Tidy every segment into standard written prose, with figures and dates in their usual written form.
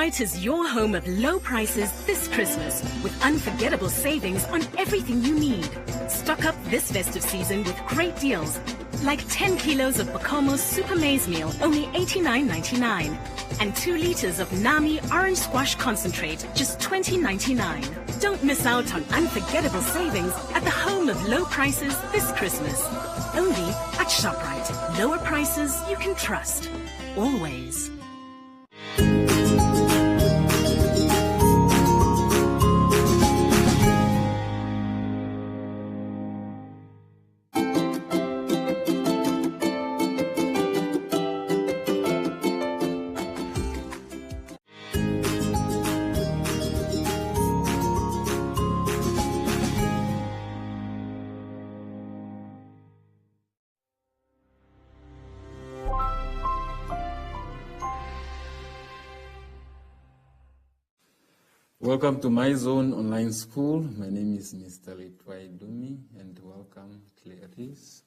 ShopRite is your home of low prices this Christmas with unforgettable savings on everything you need. Stock up this festive season with great deals like 10 kilos of Bacomo's Super Maize Meal, only $89.99, and 2 liters of Nami Orange Squash Concentrate, just $20.99. Don't miss out on unforgettable savings at the home of low prices this Christmas. Only at ShopRite. Lower prices you can trust. Always. Welcome to MyZone Online School. My name is Mr. Litwai Dumi, and welcome, Clarice.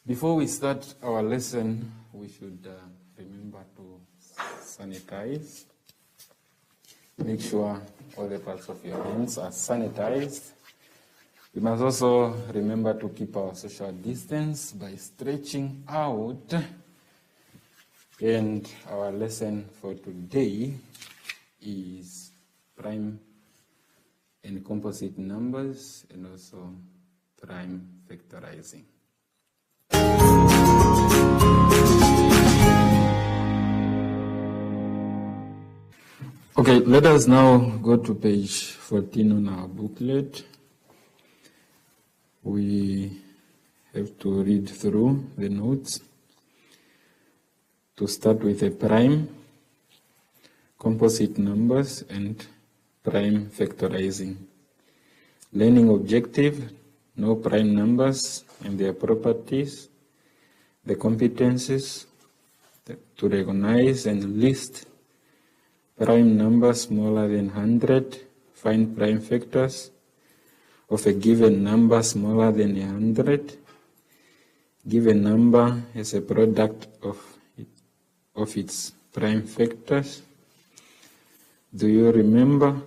Before we start our lesson, we should remember to sanitize. Make sure all the parts of your hands are sanitized. We must also remember to keep our social distance by stretching out. And our lesson for today is prime and composite numbers, and also prime factorizing. Okay, let us now go to page 14 on our booklet. We have to read through the notes. To start with a prime, composite numbers, and prime factorizing. Learning objective: know prime numbers and their properties, the competencies to recognize and list prime numbers smaller than 100, find prime factors of a given number smaller than 100, give a number as a product of its prime factors. Do you remember?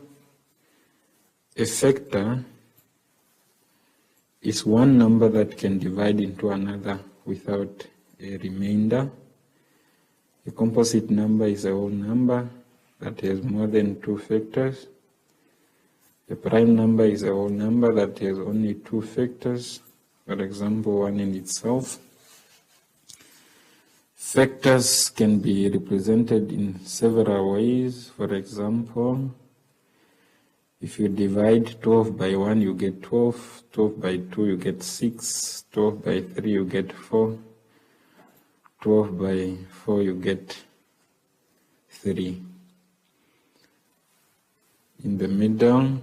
A factor is one number that can divide into another without a remainder. A composite number is a whole number that has more than 2 factors. A prime number is a whole number that has only 2 factors, for example, 1 in itself. Factors can be represented in several ways. For example, if you divide 12 by 1, you get 12. 12 by 2, you get 6. 12 by 3, you get 4. 12 by 4, you get 3. In the middle,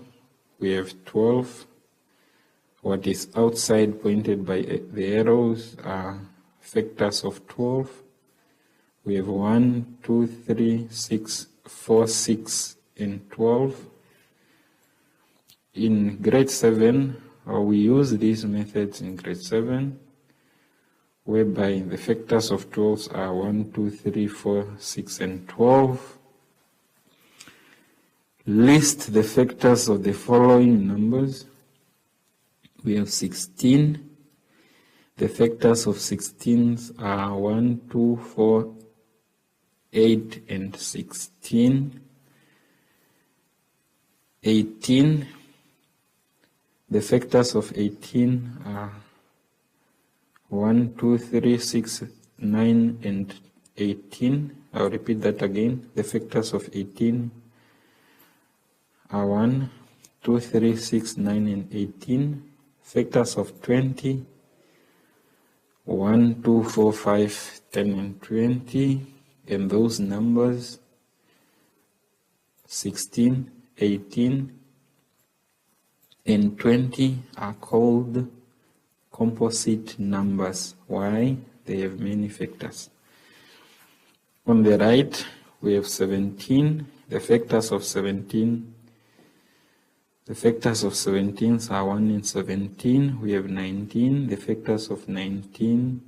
we have 12. What is outside, pointed by the arrows, are factors of 12. We have 1, 2, 3, 6, 4, 6, and 12. In grade 7, we use these methods in grade 7, whereby the factors of 12 are 1, 2, 3, 4, 6, and 12. List the factors of the following numbers. We have 16. The factors of 16 are 1, 2, 4, 8, and 16. 18. The factors of 18 are 1, 2, 3, 6, 9, and 18. I'll repeat that again. The factors of 18 are 1, 2, 3, 6, 9, and 18. Factors of 20, 1, 2, 4, 5, 10, and 20. And those numbers, 16, 18, and 20, are called composite numbers. Why? They have many factors. On the right, we have 17. The factors of 17 are 1 and 17. We have 19. The factors of 19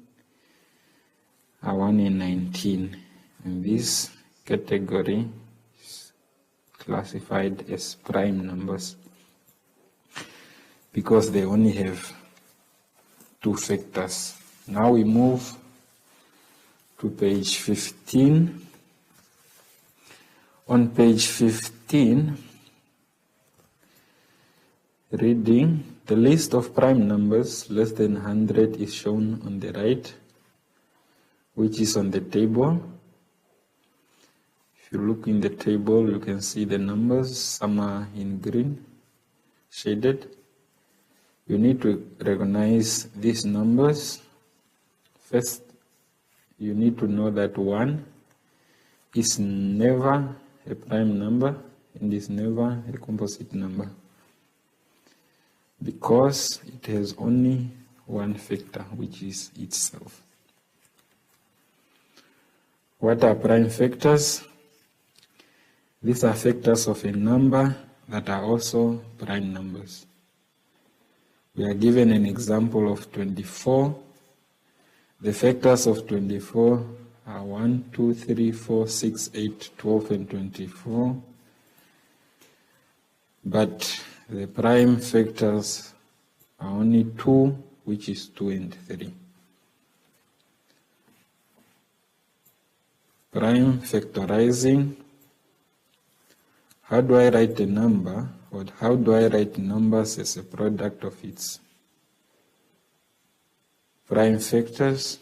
are 1 and 19. And this category is classified as prime numbers because they only have two factors. Now we move to page 15. On page 15, reading, the list of prime numbers less than 100 is shown on the right, which is on the table. If you look in the table, you can see the numbers. Some are in green, shaded. You need to recognize these numbers. First, you need to know that 1 is never a prime number and is never a composite number because it has only one factor, which is itself. What are prime factors? These are factors of a number that are also prime numbers. We are given an example of 24. The factors of 24 are 1, 2, 3, 4, 6, 8, 12, and 24. But the prime factors are only 2, which is 2 and 3. Prime factorizing. How do I write a number, or how do I write numbers as a product of its prime factors?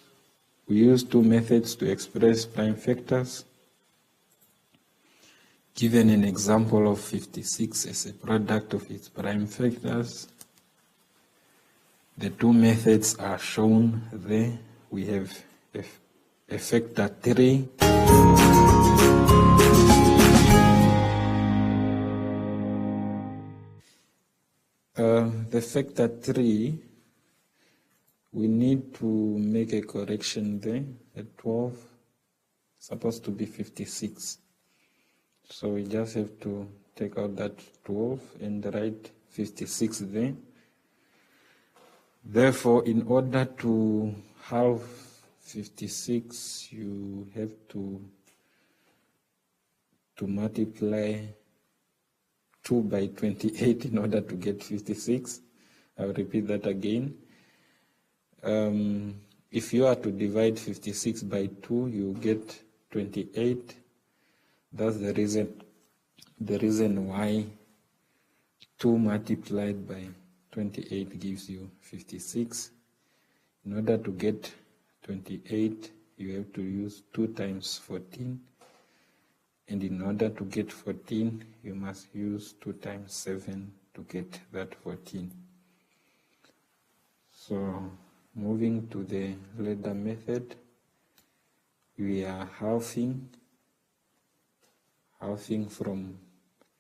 We use two methods to express prime factors. Given an example of 56 as a product of its prime factors, the two methods are shown there. We have a factor 3. The factor 3, we need to make a correction there. At 12, it's supposed to be 56. So we just have to take out that 12 and write 56 there. Therefore, in order to halve 56, you have to multiply 2 by 28 in order to get 56. I'll repeat that again. If you are to divide 56 by 2, you get 28. That's the reason why 2 multiplied by 28 gives you 56. In order to get 28, you have to use 2 times 14. And in order to get 14, you must use 2 times 7 to get that 14. So, moving to the ladder method, we are halving from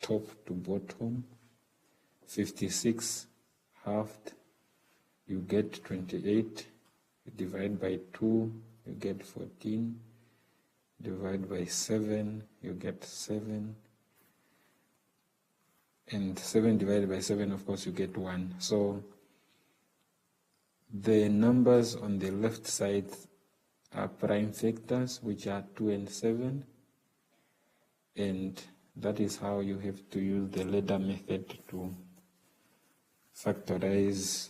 top to bottom. 56 halved, you get 28. You divide by 2, you get 14. Divide by 7, you get 7. And 7 divided by 7, of course, you get 1. So the numbers on the left side are prime factors, which are 2 and 7. And that is how you have to use the ladder method to factorize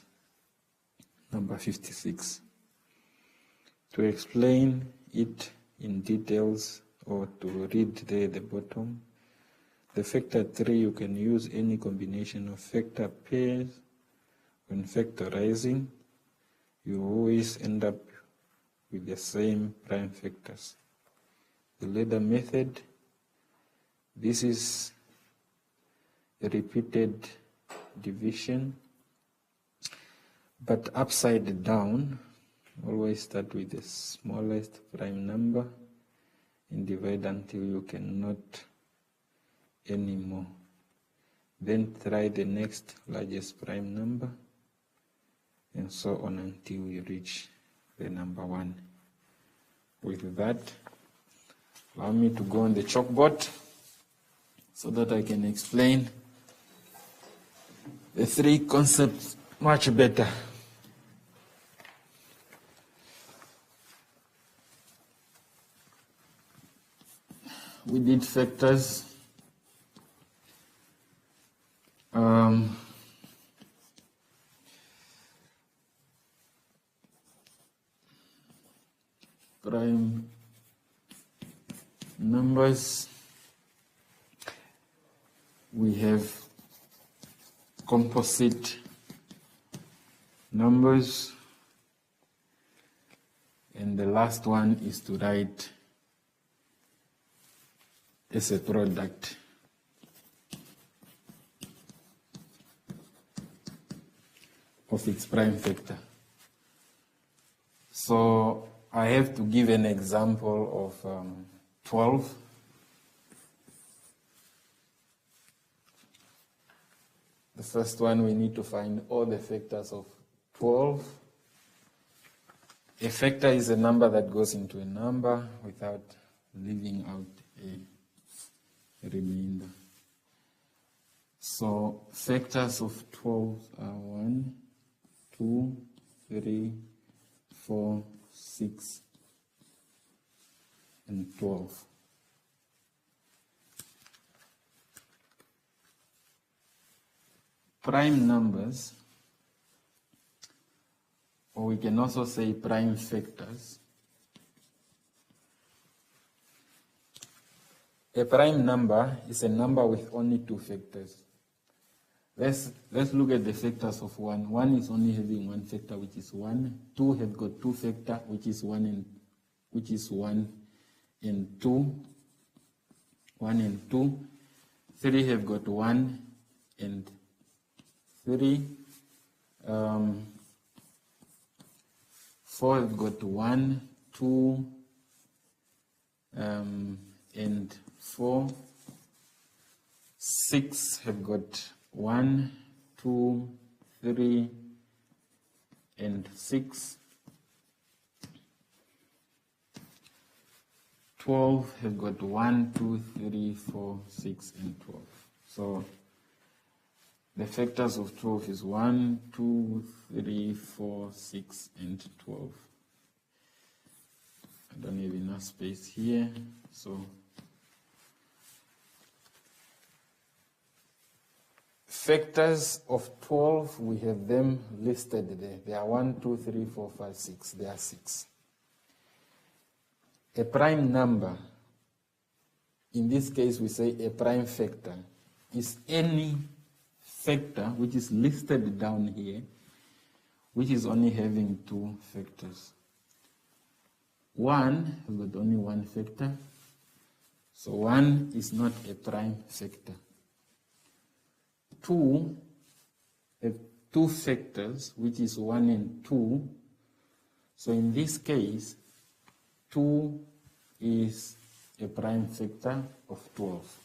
number 56. To explain it in details, or to read there at the bottom, the factor 3, you can use any combination of factor pairs. When factorizing, you always end up with the same prime factors. The ladder method, this is a repeated division, but upside down. Always start with the smallest prime number and divide until you cannot anymore. Then try the next largest prime number, and so on until you reach the number 1. With that, allow me to go on the chalkboard so that I can explain the 3 concepts much better. we did factors. Prime numbers. We have composite numbers, and the last one is to write as a product. Of its prime factor. So I have to give an example of 12. The first one, we need to find all the factors of 12. A factor is a number that goes into a number without leaving out a remainder. So factors of 12 are 1, 2, 3, 4, 6, and 12. Prime numbers, or we can also say prime factors. A prime number is a number with only two factors. Let's look at the factors of 1. 1 is only having one factor, which is 1. 2 has got two factors, which is 1 and 2. 1 and 2. 3 have got 1 and 3. 4 have got 1, 2, and 4. 6 have got 1, 2, 3, and 6. 12 have got 1, 2, 3, 4, 6, and 12. So the factors of 12 is 1, 2, 3, 4, 6, and 12. I don't have enough space here, so factors of 12, we have them listed there. They are 1, 2, 3, 4, 5, 6. There are 6. A prime number, in this case we say a prime factor, is any factor which is listed down here, which is only having two factors. 1 has got only one factor, so 1 is not a prime factor. 2 have two factors, which is 1 and 2. So in this case, 2 is a prime factor of 12.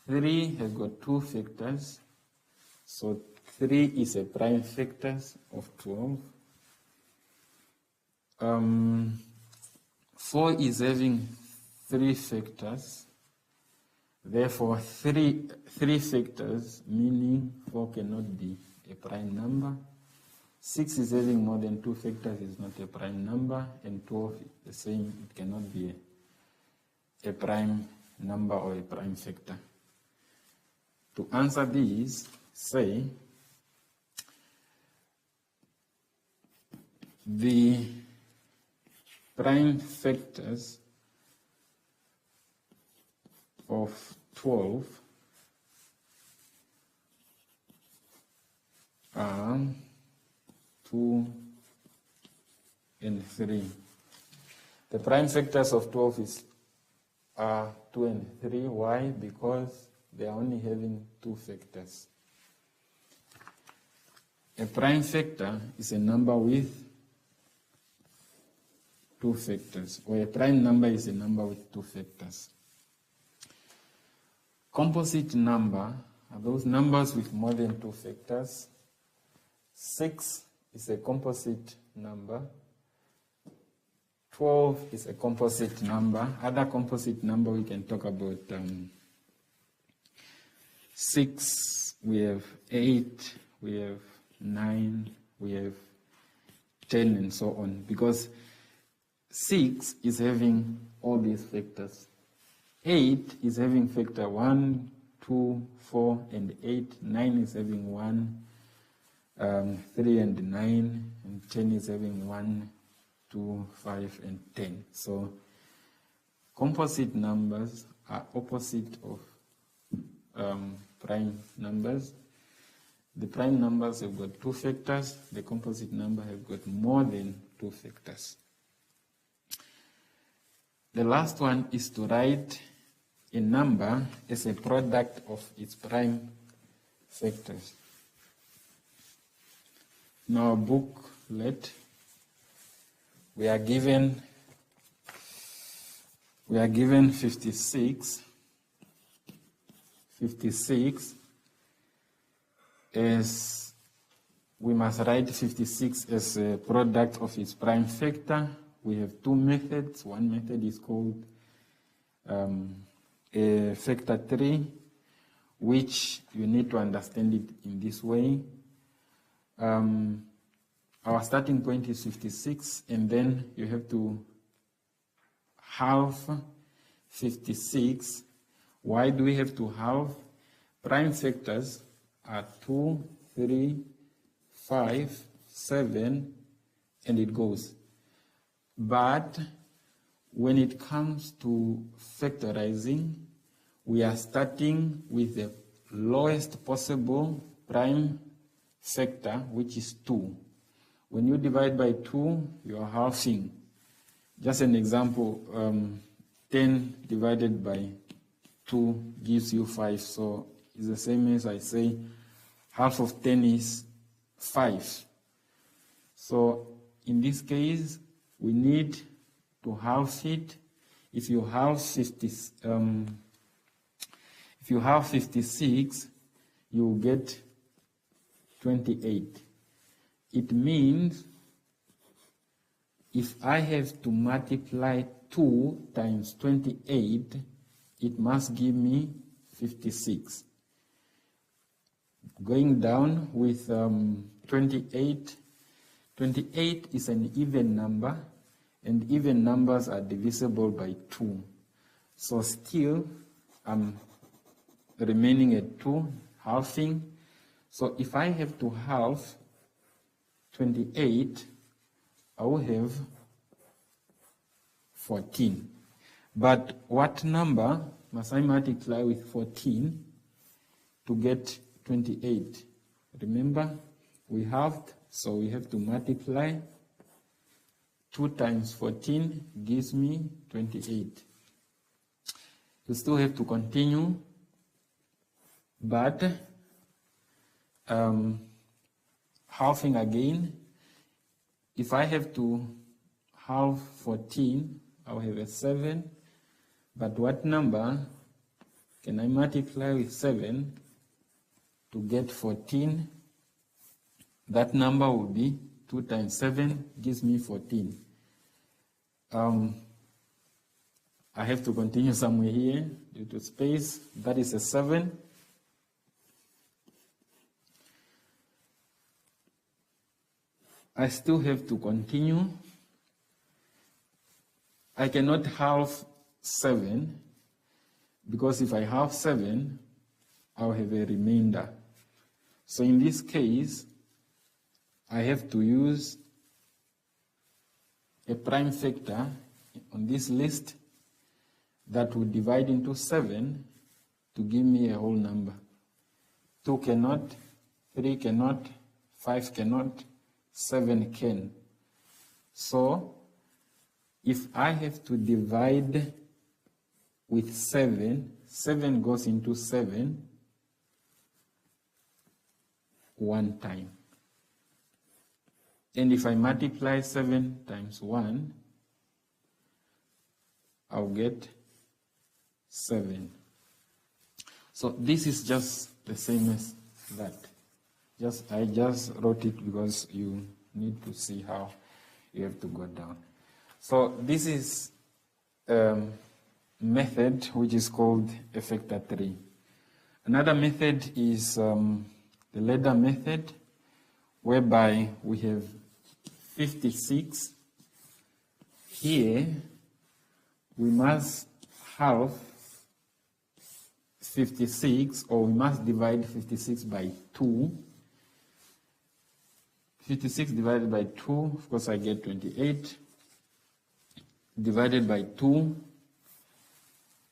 3 has got two factors, so 3 is a prime factor of 12. 4 is having three factors, therefore three factors, meaning 4 cannot be a prime number. 6 is having more than two factors, is not a prime number, and 12 is the same, it cannot be a prime number or a prime factor. To answer these, say the prime factors of 12 are 2 and 3. The prime factors of 12 are 2 and 3. Why? Because they are only having two factors. A prime factor is a number with two factors, or a prime number is a number with two factors. Composite number are those numbers with more than two factors. 6 is a composite number. 12 is a composite number. Other composite number we can talk about 6, we have 8, we have 9, we have 10, and so on. Because 6 is having all these factors. 8 is having factor 1, 2, 4, and 8. 9 is having 1, 3 and 9, and 10 is having 1, 2, 5, and 10. So composite numbers are opposite of prime numbers. The prime numbers have got 2 factors. The composite number have got more than 2 factors. The last one is to write a number as a product of its prime factors. In our booklet, we are given 56 as we must write 56 as a product of its prime factor. We have 2 methods. One method is called a factor 3, which you need to understand it in this way. Our starting point is 56, and then you have to halve 56. Why do we have to halve? Prime factors are 2, 3, 5, 7, and it goes. But when it comes to factorizing, we are starting with the lowest possible prime factor, which is 2. When you divide by 2, you are halving. Just an example, 10 divided by 2 gives you 5. So it's the same as I say half of 10 is 5. So in this case, we need to halve it. If you halve 56, you get 28. It means if I have to multiply 2 times 28, it must give me 56. Going down with 28, 28 is an even number, and even numbers are divisible by 2. So still, I'm remaining at 2, halving. So if I have to halve 28, I will have 14. But what number must I multiply with 14 to get 28? Remember, we halved, so we have to multiply. 2 times 14 gives me 28. You still have to continue, but halving again. If I have to halve 14, I'll have a 7. But what number can I multiply with 7 to get 14? That number will be 2 times 7 gives me 14. I have to continue somewhere here due to space. That is a 7. I still have to continue. I cannot halve 7, because if I halve 7, I'll have a remainder. So in this case, I have to use a prime factor on this list that will divide into 7 to give me a whole number. 2 cannot, 3 cannot, 5 cannot, 7 can. So if I have to divide with 7, 7 goes into 7 one time. And if I multiply 7 times 1, I'll get 7. So this is just the same as that. I just wrote it because you need to see how you have to go down. So this is a method which is called a factor 3. Another method is the ladder method, whereby we have 56 here we must halve 56, or we must divide 56 by 2. 56 divided by 2, of course I get 28. Divided by 2,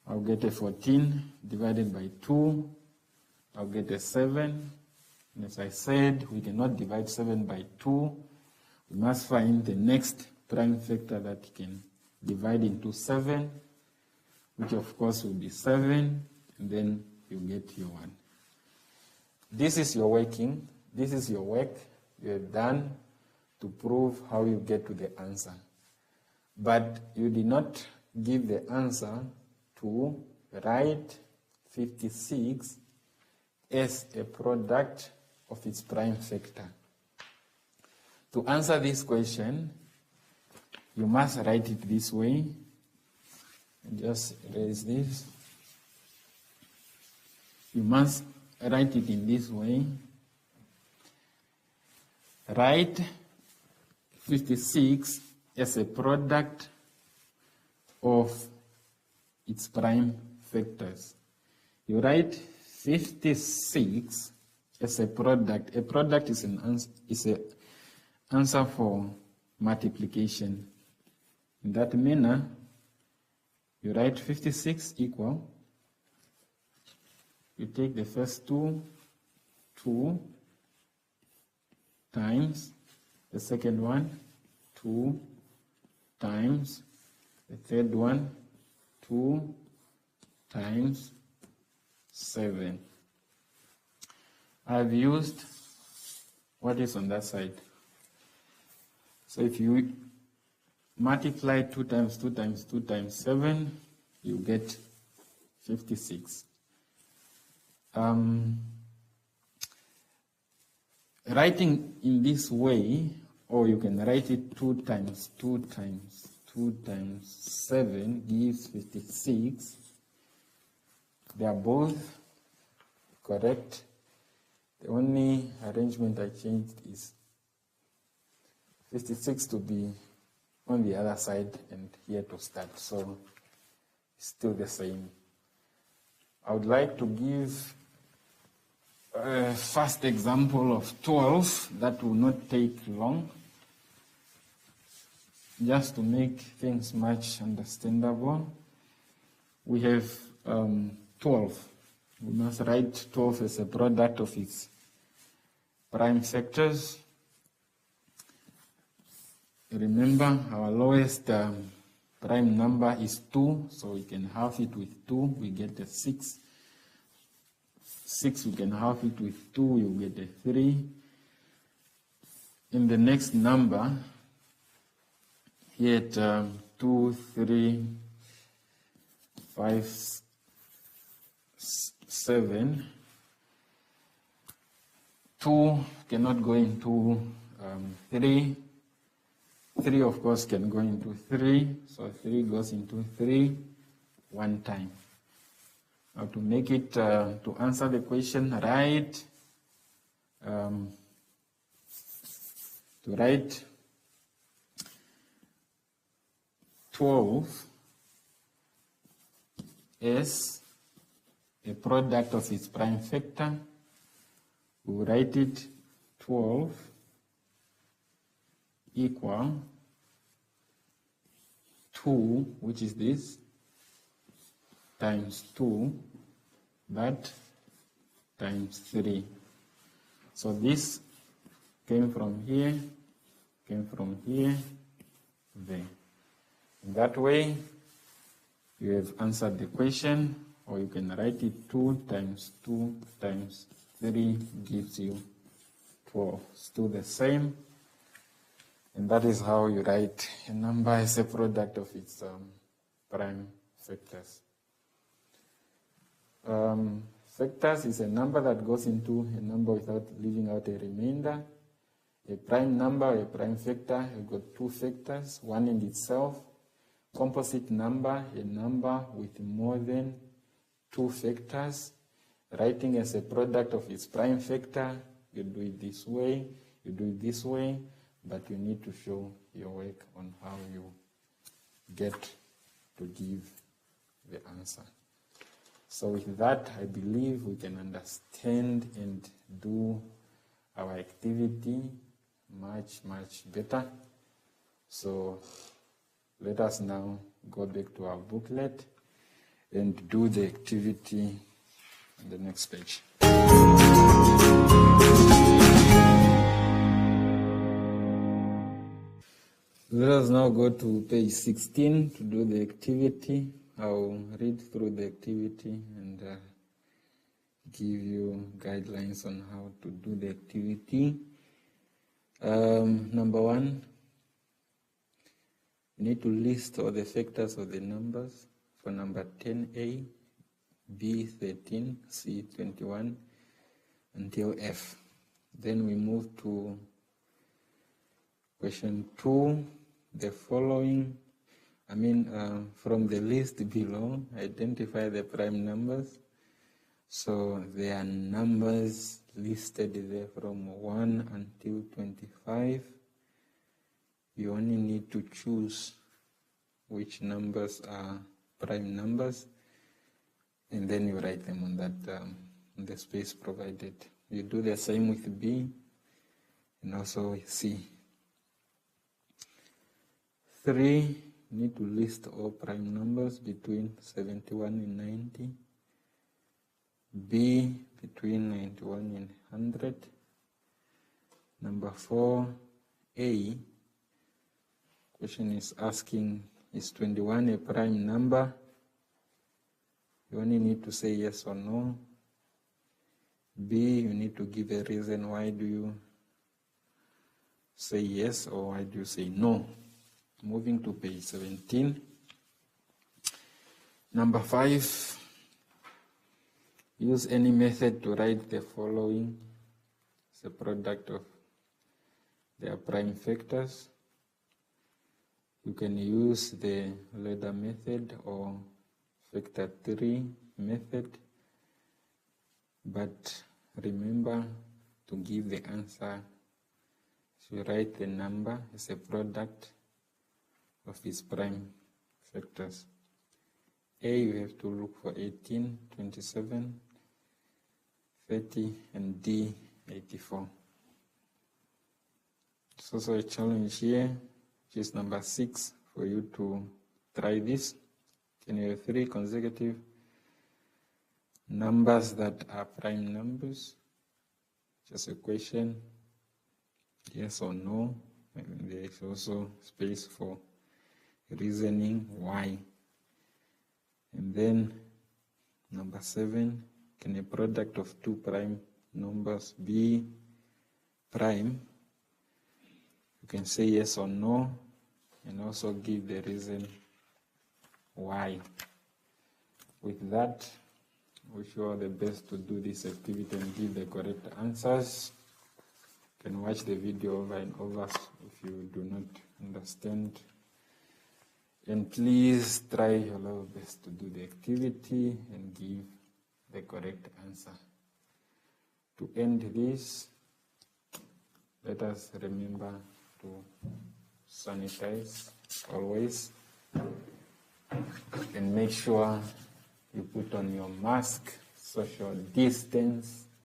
I'll get a 14. Divided by 2, I'll get a 7. And as I said, we cannot divide 7 by 2. We must find the next prime factor that can divide into 7, which of course will be 7, and then you get your 1. This is your working. This is your work you have done to prove how you get to the answer. But you did not give the answer to write 56 as a product of its prime factor. To answer this question, you must write it this way. Just erase this. You must write it in this way. Write 56 as a product of its prime factors. You write 56 as a product. A product is an answer for multiplication. In that manner, you write 56 equal, you take the first 2 times the second one, 2 times the third one, 2 times 7. I've used what is on that side. So if you multiply 2 times 2 times 2 times 7, you get 56. Writing in this way, or you can write it 2 times 2 times 2 times 7 gives 56. They are both correct. The only arrangement I changed is 56 to be on the other side and here to start, so it's still the same. I would like to give a first example of 12 that will not take long, just to make things much understandable. We have 12. We must write 12 as a product of its prime factors. Remember, our lowest prime number is 2, so we can halve it with 2, we get a 6. 6, we can halve it with 2, you get a 3. In the next number, here at 2, 3, 5, 7, 2 cannot go into 3. 3, of course, can go into 3, so 3 goes into 3 one time. Now to make it, to answer the question, to write 12 as a product of its prime factor, we write it 12 equal 2, which is this, times 2, that times 3. So this came from here, there. In that way, you have answered the question, or you can write it 2 times 2 times 3 gives you 12. Still the same. And that is how you write a number as a product of its prime factors. Factors is a number that goes into a number without leaving out a remainder. A prime number, a prime factor, you've got 2 factors, one in itself. Composite number, a number with more than 2 factors. Writing as a product of its prime factor, you do it this way, you do it this way, but you need to show your work on how you get to give the answer. So with that, I believe we can understand and do our activity much better. So let us now go back to our booklet and do the activity on the next page. Let us now go to page 16 to do the activity. I'll read through the activity and give you guidelines on how to do the activity. Number 1, you need to list all the factors of the numbers for number 10A, B 13, C 21 until F. Then we move to question 2, the following. From the list below, identify the prime numbers. So there are numbers listed there from 1 until 25. You only need to choose which numbers are prime numbers, and then you write them on that the space provided. You do the same with B and also with C. 3, you need to list all prime numbers between 71 and 90. B between 91 and 100. Number 4, A. Question is asking, is 21 a prime number? You only need to say yes or no. B, you need to give a reason why do you say yes or why do you say no. Moving to page 17. Number 5, use any method to write the following as a product of their prime factors. You can use the ladder method or factor 3 method, but remember to give the answer. So you write the number as a product of its prime factors. A, you have to look for 18, 27, 30, and D, 84. It's also a challenge here, which is number 6, for you to try this. Can you have 3 consecutive numbers that are prime numbers? Just a question, yes or no. And there is also space for reasoning why. And then number 7, can a product of 2 prime numbers be prime? You can say yes or no and also give the reason why. With that, I wish you all the best to do this activity and give the correct answers. You can watch the video over and over if you do not understand. And please try your level best to do the activity and give the correct answer. To end this, let us remember to sanitize always and make sure you put on your mask, social distance,